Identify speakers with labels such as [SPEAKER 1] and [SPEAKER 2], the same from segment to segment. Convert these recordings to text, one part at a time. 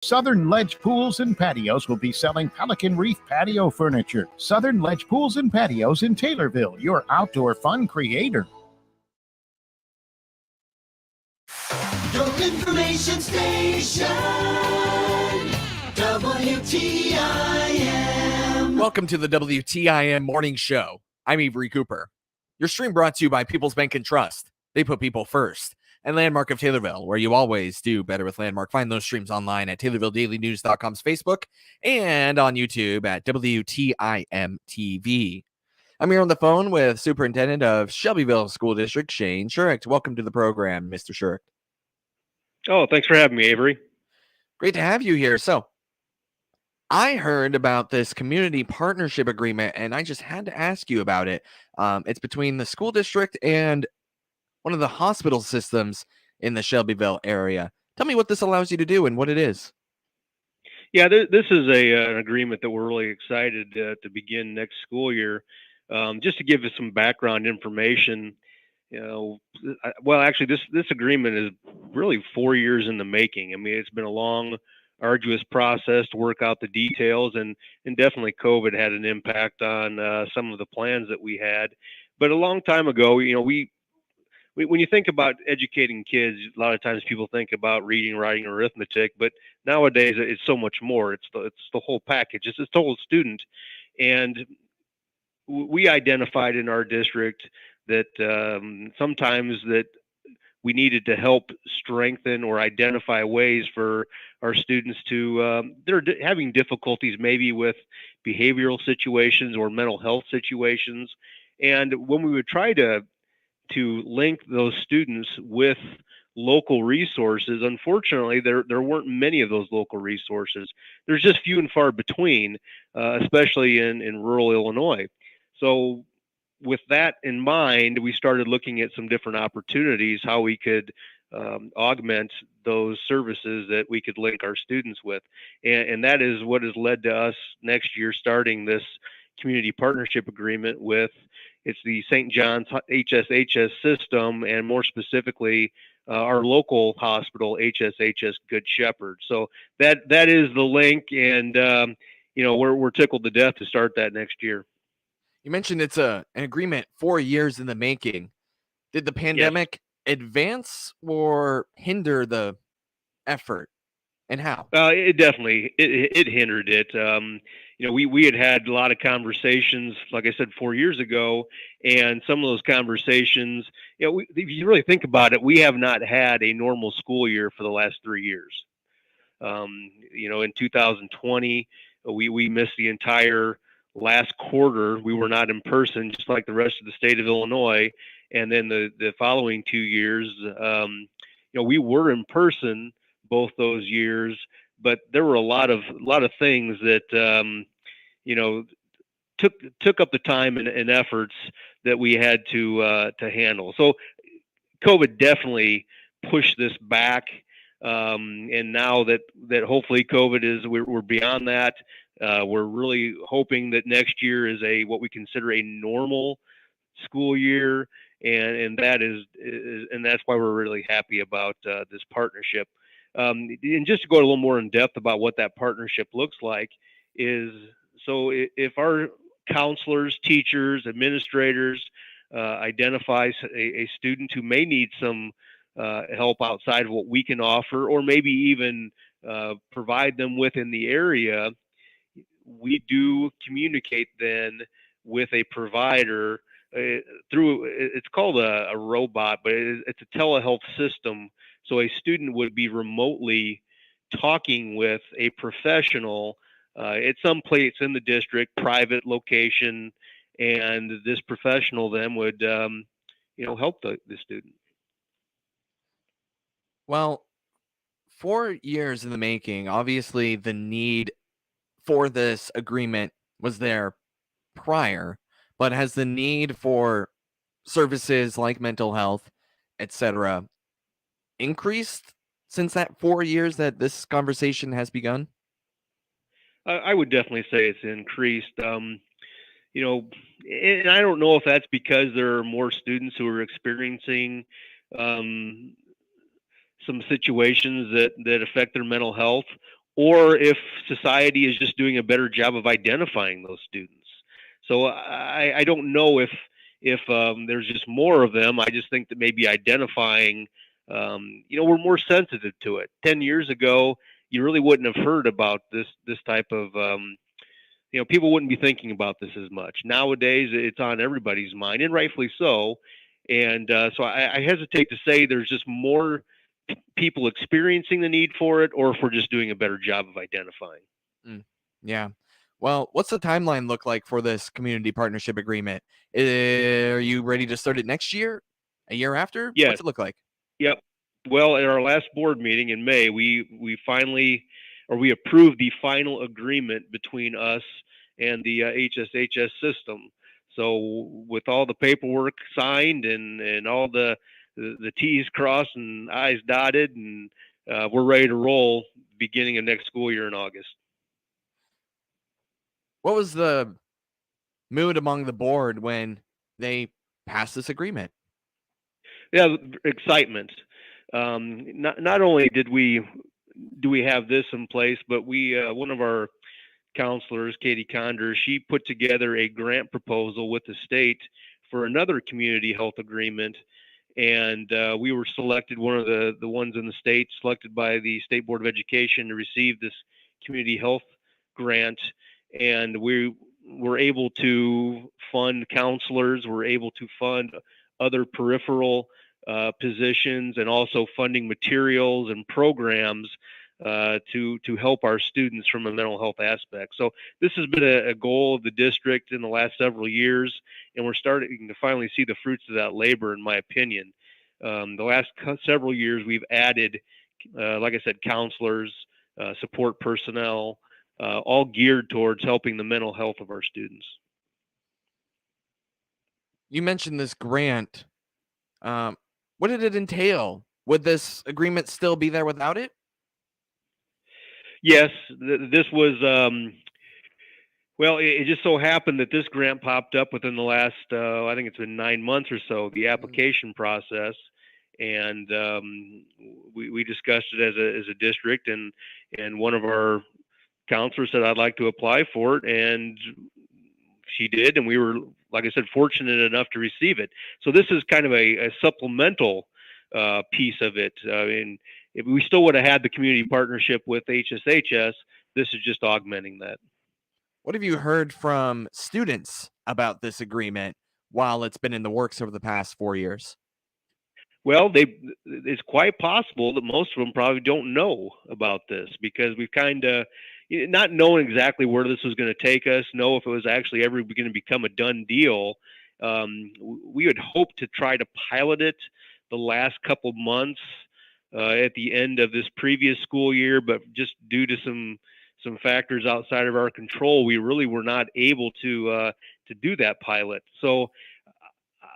[SPEAKER 1] Southern Ledge Pools and Patios will be selling Pelican Reef patio furniture. Southern Ledge Pools and Patios in Taylorville, your outdoor fun creator.
[SPEAKER 2] Your information station, WTIM.
[SPEAKER 3] Welcome to the WTIM Morning Show. I'm Avery Cooper. Your stream brought to you by People's Bank and Trust. They put people first. And Landmark of Taylorville, where you always do better with Landmark. Find those streams online at TaylorvilleDailyNews.com's Facebook and on YouTube at WTIM TV. I'm here on the phone with Superintendent of Shelbyville School District, Shane Shurick. Welcome to the program, Mr. Shurick.
[SPEAKER 4] Oh, thanks for having me, Avery.
[SPEAKER 3] Great to have you here. So, I heard about this community partnership agreement, and I just had to ask you about it. It's between the school district and one of the hospital systems in the Shelbyville area. Tell me what this allows you to do and what it is.
[SPEAKER 4] Yeah, this is an agreement that we're really excited to begin next school year. Just to give us some background information, actually, this agreement is really 4 years in the making. I mean, it's been a long, arduous process to work out the details, and definitely COVID had an impact on some of the plans that we had. But a long time ago, when you think about educating kids, a lot of times people think about reading, writing, and arithmetic, but nowadays it's so much more. It's the whole package. It's the whole student. And we identified in our district that sometimes that we needed to help strengthen or identify ways for our students to, they're having difficulties maybe with behavioral situations or mental health situations. And when we would try to link those students with local resources, unfortunately, there weren't many of those local resources. There's just few and far between, especially in rural Illinois. So with that in mind, we started looking at some different opportunities, how we could augment those services that we could link our students with. And that is what has led to us next year starting this community partnership agreement with, it's the St. John's HSHS system, and more specifically, our local hospital, HSHS Good Shepherd. So that is the link, and we're tickled to death to start that next year.
[SPEAKER 3] You mentioned it's an agreement 4 years in the making. Did the pandemic advance or hinder the effort, and how?
[SPEAKER 4] It definitely it hindered it. We had a lot of conversations, like I said, 4 years ago, and some of those conversations, if you really think about it, we have not had a normal school year for the last 3 years. In 2020, we missed the entire last quarter. We were not in person, just like the rest of the state of Illinois. And then the following 2 years, we were in person both those years, but there were a lot of things that took up the time and efforts that we had to handle. So COVID definitely pushed this back, and now that hopefully COVID we're beyond that. We're really hoping that next year is what we consider a normal school year, and that is and that's why we're really happy about this partnership. And just to go a little more in depth about what that partnership looks like is, so if our counselors, teachers, administrators identify a student who may need some help outside of what we can offer, or maybe even provide them with in the area, we do communicate then with a provider through, it's called a robot, but it's a telehealth system. So a student would be remotely talking with a professional at some place in the district, private location, and this professional then would, help the student.
[SPEAKER 3] Well, 4 years in the making, obviously the need for this agreement was there prior, but has the need for services like mental health, etc., increased since that 4 years that this conversation has begun?
[SPEAKER 4] I would definitely say it's increased. And I don't know if that's because there are more students who are experiencing some situations that affect their mental health, or if society is just doing a better job of identifying those students. So I don't know if there's just more of them. I just think that maybe identifying, we're more sensitive to it. 10 years ago, you really wouldn't have heard about this type of people wouldn't be thinking about this as much. Nowadays, it's on everybody's mind, and rightfully so. And so I hesitate to say there's just more people experiencing the need for it, or if we're just doing a better job of identifying.
[SPEAKER 3] Mm, yeah. Well, what's the timeline look like for this community partnership agreement? Are you ready to start it next year? A year after?
[SPEAKER 4] Yes.
[SPEAKER 3] What's it look like?
[SPEAKER 4] Yep. Well, at our last board meeting in May, we finally, or we approved the final agreement between us and the HSHS system. So with all the paperwork signed and all the T's crossed and I's dotted, and we're ready to roll beginning of next school year in August.
[SPEAKER 3] What was the mood among the board when they passed this agreement?
[SPEAKER 4] Yeah, excitement. Not only do we have this in place, but we one of our counselors, Katie Condor, she put together a grant proposal with the state for another community health agreement, and we were selected, one of the ones in the state selected by the State Board of Education to receive this community health grant, and we were able to fund counselors, we're able to fund other peripheral positions, and also funding materials and programs to help our students from a mental health aspect. So this has been a goal of the district in the last several years, and we're starting to finally see the fruits of that labor, in my opinion. The last several years, we've added, like I said, counselors, support personnel, all geared towards helping the mental health of our students.
[SPEAKER 3] You mentioned this grant. What did it entail? Would this agreement still be there without it?
[SPEAKER 4] Yes, this was. Well, it just so happened that this grant popped up within the last, I think it's been 9 months or so, the application process, and we discussed it as a district, and one of our counselors said, I'd like to apply for it, and she did, and we were, like I said, fortunate enough to receive it. So this is kind of a supplemental piece of it. I mean, if we still would have had the community partnership with HSHS, this is just augmenting that.
[SPEAKER 3] What have you heard from students about this agreement while it's been in the works over the past 4 years?
[SPEAKER 4] Well, it's quite possible that most of them probably don't know about this, because we've kind of not known exactly where this was going to take us, know if it was actually ever going to become a done deal. We would hope to try to pilot it the last couple months at the end of this previous school year, but just due to some factors outside of our control, we really were not able to do that pilot. So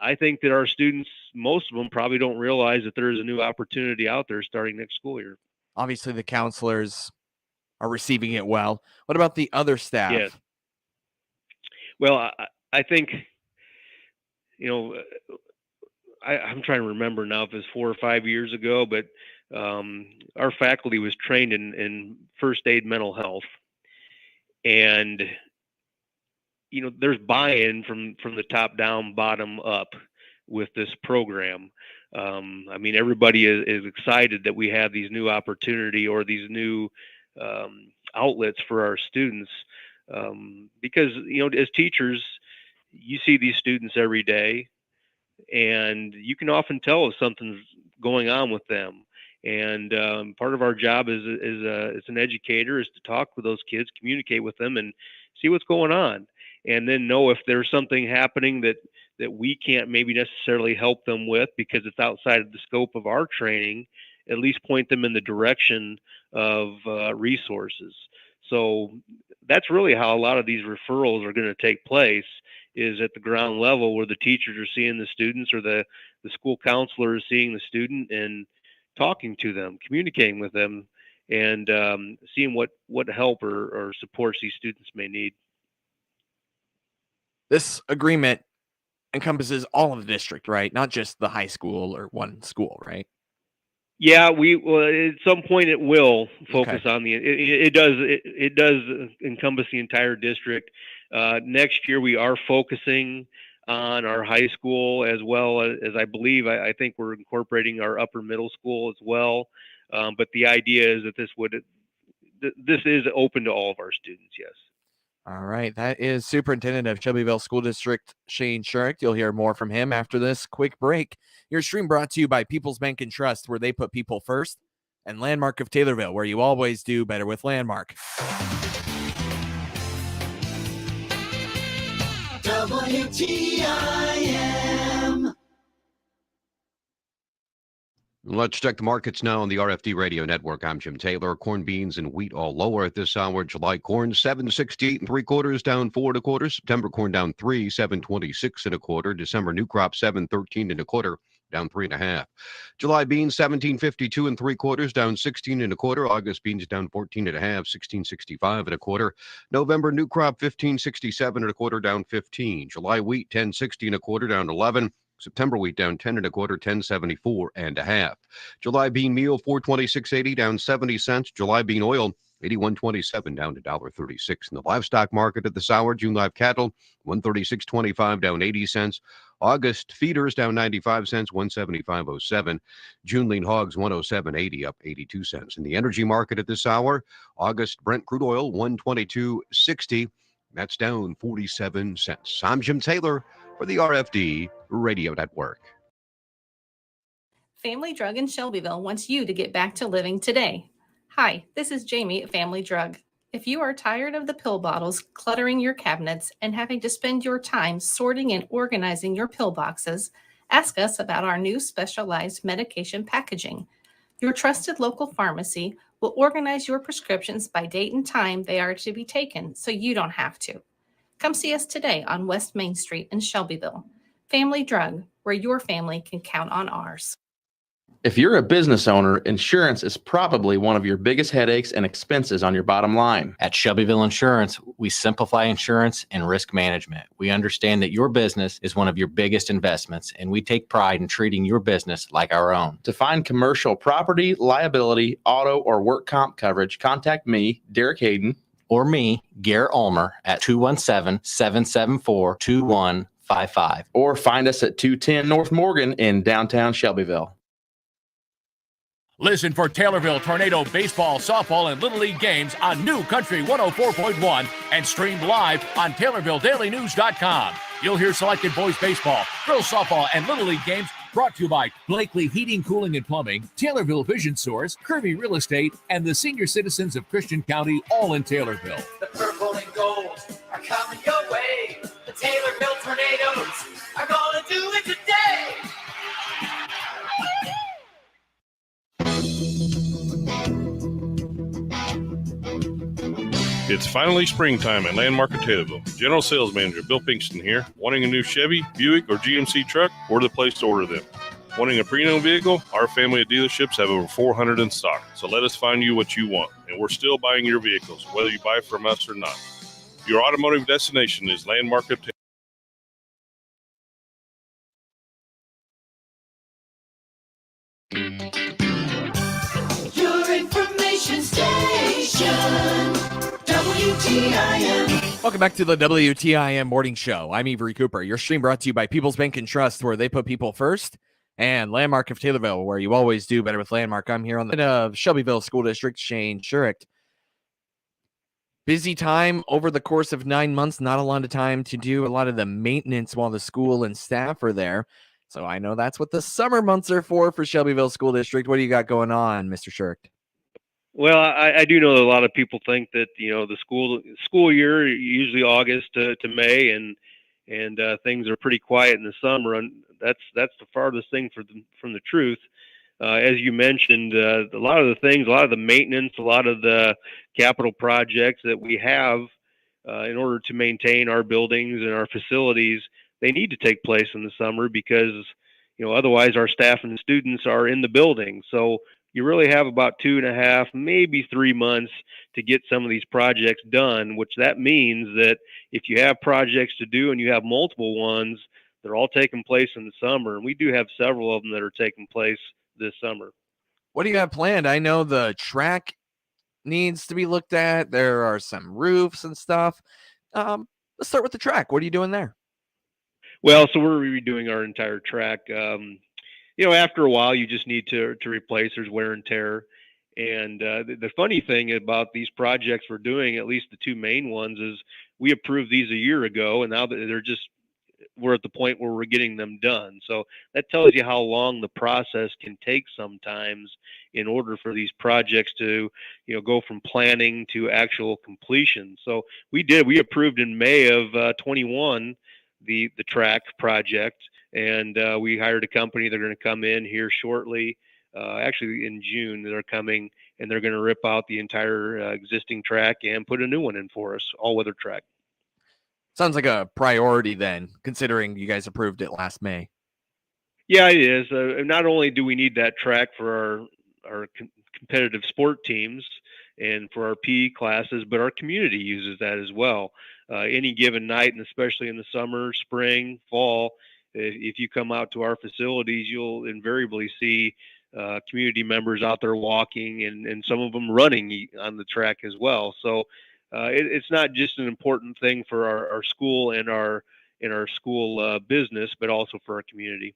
[SPEAKER 4] I think that our students, most of them, probably don't realize that there is a new opportunity out there starting next school year.
[SPEAKER 3] Obviously, the counselors are receiving it well. What about the other staff?
[SPEAKER 4] Yes. Well, I think, I'm trying to remember now if it's 4 or 5 years ago, but our faculty was trained in first aid mental health, and there's buy-in from the top down, bottom up with this program. I mean, everybody is excited that we have these new opportunity, or these new outlets for our students, because as teachers, you see these students every day, and you can often tell if something's going on with them. And part of our job as an educator is to talk with those kids, communicate with them, and see what's going on, and then know if there's something happening that we can't maybe necessarily help them with because it's outside of the scope of our training. At least point them in the direction of resources. So that's really how a lot of these referrals are going to take place, is at the ground level, where the teachers are seeing the students, or the school counselor is seeing the student and talking to them, communicating with them, and seeing what help or supports these students may need.
[SPEAKER 3] This agreement encompasses all of the district, right? Not just the high school or one school, right?
[SPEAKER 4] Yeah, we well, at some point it will focus
[SPEAKER 3] Okay.
[SPEAKER 4] on it does encompass the entire district. Next year we are focusing on our high school as well as I believe I think we're incorporating our upper middle school as well. But the idea is that this is open to all of our students. Yes.
[SPEAKER 3] All right. That is Superintendent of Shelbyville School District, Shane Shurick. You'll hear more from him after this quick break. Your stream brought to you by People's Bank and Trust, where they put people first, and Landmark of Taylorville, where you always do better with Landmark.
[SPEAKER 2] WTIM.
[SPEAKER 5] Let's check the markets now on the RFD Radio Network. I'm Jim Taylor. Corn, beans, and wheat all lower at this hour. July corn 7.68 3/4, down 4 1/4. September corn down 3, 7.26 1/4. December new crop 7.13 1/4, down 3 1/2. July beans 17.52 3/4, down 16 1/4. August beans down 14 1/2, 16.65 1/4. November new crop 15.67 1/4, down 15. July wheat 10.60 1/4, down 11. September wheat down 10 1/4, 10.74 1/2. July bean meal 426.80, down 70 cents. July bean oil 81.27, down to $1.36. In the livestock market at this hour, June live cattle 136.25, down 80 cents. August feeders down 95 cents, 175.07. June lean hogs 107.80, up 82 cents. In the energy market at this hour, August Brent crude oil 122.60. That's down 47 cents. I'm Jim Taylor for the RFD Radio Network.
[SPEAKER 6] Family Drug in Shelbyville wants you to get back to living today. Hi, this is Jamie at Family Drug. If you are tired of the pill bottles cluttering your cabinets and having to spend your time sorting and organizing your pill boxes, ask us about our new specialized medication packaging. Your trusted local pharmacy will organize your prescriptions by date and time they are to be taken so you don't have to. Come see us today on West Main Street in Shelbyville. Family Drug, where your family can count on ours.
[SPEAKER 7] If you're a business owner, insurance is probably one of your biggest headaches and expenses on your bottom line.
[SPEAKER 8] At Shelbyville Insurance, we simplify insurance and risk management. We understand that your business is one of your biggest investments, and we take pride in treating your business like our own.
[SPEAKER 7] To find commercial property, liability, auto, or work comp coverage, contact me, Derek Hayden,
[SPEAKER 8] Or me, Garrett Ulmer, at 217-774-2155.
[SPEAKER 7] or find us at 210 North Morgan in downtown Shelbyville.
[SPEAKER 9] Listen for Taylorville Tornado baseball, softball, and Little League games on New Country 104.1 and stream live on TaylorvilleDailyNews.com. You'll hear selected boys baseball, girls softball, and Little League games brought to you by Blakely Heating, Cooling, and Plumbing, Taylorville Vision Source, Kirby Real Estate, and the senior citizens of Christian County, all in Taylorville.
[SPEAKER 2] The purple and gold are coming your way. The Taylorville Tornadoes are gonna do it today.
[SPEAKER 10] It's finally springtime at Landmark of Taylorville. General Sales Manager Bill Pinkston here. Wanting a new Chevy, Buick, or GMC truck? We're the place to order them. Wanting a pre-owned vehicle? Our family of dealerships have over 400 in stock. So let us find you what you want. And we're still buying your vehicles, whether you buy from us or not. Your automotive destination is Landmark of Taylorville.
[SPEAKER 2] Your information station. WTIM.
[SPEAKER 3] Welcome back to the WTIM Morning Show. I'm Avery Cooper. Your stream brought to you by People's Bank and Trust, where they put people first, and Landmark of Taylorville, where you always do better with Landmark. I'm here on the Shelbyville School District, Shane Shurick. Busy time over the course of 9 months. Not a lot of time to do a lot of the maintenance while the school and staff are there. So I know that's what the summer months are for Shelbyville School District. What do you got going on, Mr. Shurick?
[SPEAKER 4] Well, I do know that a lot of people think that the school year usually August to May, and things are pretty quiet in the summer, and that's the farthest thing from the truth. As you mentioned, a lot of the maintenance, a lot of the capital projects that we have in order to maintain our buildings and our facilities, they need to take place in the summer because otherwise our staff and students are in the building. So you really have about 2.5, maybe 3 months to get some of these projects done, which that means that if you have projects to do and you have multiple ones, they're all taking place in the summer. And we do have several of them that are taking place this summer.
[SPEAKER 3] What do you have planned? I know the track needs to be looked at. There are some roofs and stuff. Let's start with the track. What are you doing there?
[SPEAKER 4] Well, so we're redoing our entire track. After a while, you just need to replace. There's wear and tear. And the funny thing about these projects we're doing, at least the two main ones, is we approved these a year ago, and now that we're at the point where we're getting them done. So that tells you how long the process can take sometimes in order for these projects to, go from planning to actual completion. So we approved in May of 21 the track project, and we hired a company. They're going to come in here shortly. Actually, in June, they're coming, and they're going to rip out the entire existing track and put a new one in for us, all-weather track.
[SPEAKER 3] Sounds like a priority then, considering you guys approved it last May.
[SPEAKER 4] Yeah, it is. Not only do we need that track for our competitive sport teams and for our PE classes, but our community uses that as well. Any given night, and especially in the summer, spring, fall, if you come out to our facilities, you'll invariably see community members out there walking and some of them running on the track as well. So it's not just an important thing for our school and our school business, but also for our community.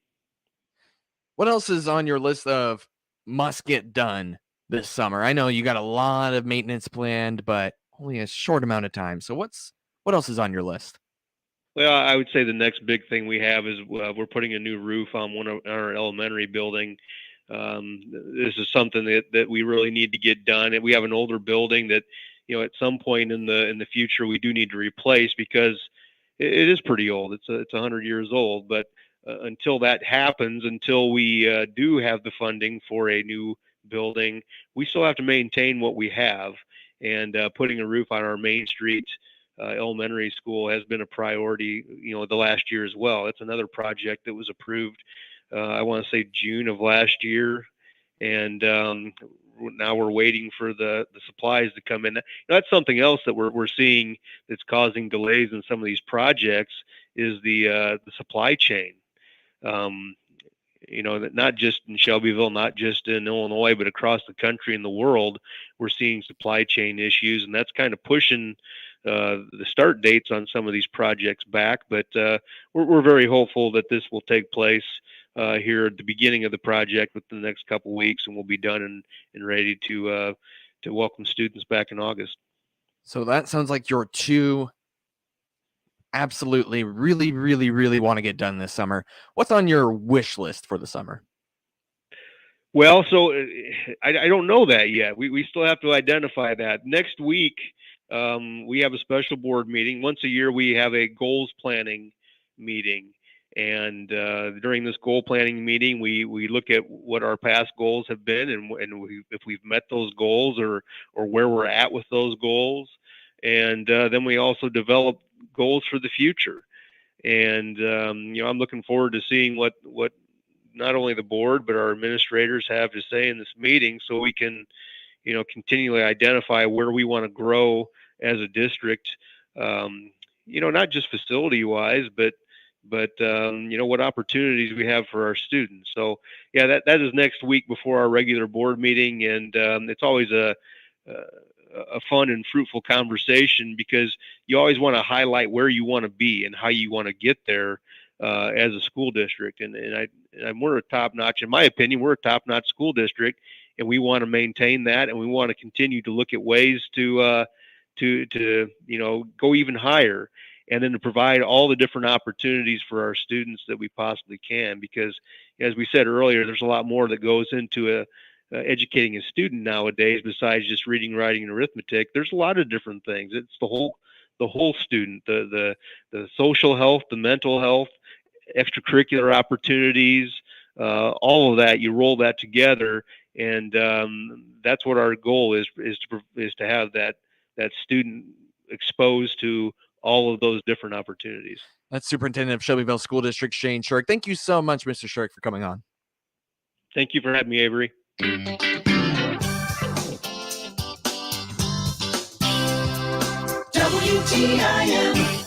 [SPEAKER 3] What else is on your list of must get done this summer? I know you got a lot of maintenance planned, but only a short amount of time. So what else is on your list?
[SPEAKER 4] Well, I would say the next big thing we have is we're putting a new roof on one of our elementary building. This is something that we really need to get done. And we have an older building that, at some point in the future, we do need to replace because it is pretty old. It's 100 years old. But until that happens, until we do have the funding for a new building, we still have to maintain what we have. And putting a roof on our Main Street elementary school has been a priority, the last year as well. It's another project that was approved, I want to say June of last year. And now we're waiting for the supplies to come in. That's something else that we're seeing that's causing delays in some of these projects is the supply chain. Not just in Shelbyville, not just in Illinois, but across the country and the world, we're seeing supply chain issues, and that's kind of pushing the start dates on some of these projects back. But we're very hopeful that this will take place here at the beginning of the project within the next couple of weeks, and we'll be done and ready to welcome students back in August.
[SPEAKER 3] So that sounds like your two absolutely really, really, really want to get done this summer. What's on your wish list for the summer?
[SPEAKER 4] Well, so I don't know that yet. We still have to identify that. Next week, we have a special board meeting. Once a year, we have a goals planning meeting. And during this goal planning meeting, we look at what our past goals have been and if we've met those goals or where we're at with those goals. And then we also develop goals for the future. And, I'm looking forward to seeing what not only the board, but our administrators have to say in this meeting so we can, continually identify where we want to grow as a district, not just facility wise, but what opportunities we have for our students. So yeah, that is next week before our regular board meeting. And it's always a fun and fruitful conversation because you always want to highlight where you want to be and how you want to get there as a school district. And we're a top-notch, in my opinion, we're a top-notch school district, and we want to maintain that, and we want to continue to look at ways to go even higher, and then to provide all the different opportunities for our students that we possibly can. Because as we said earlier, there's a lot more that goes into educating a student nowadays besides just reading, writing, and arithmetic. There's a lot of different things. It's the whole student, the social health, the mental health, extracurricular opportunities, all of that. You roll that together, and that's what our goal is to have that student exposed to all of those different opportunities.
[SPEAKER 3] That's Superintendent of Shelbyville School District, Shane Shirk. Thank you so much, Mr. Shirk, for coming on.
[SPEAKER 4] Thank you for having me, Avery.
[SPEAKER 2] WTIM.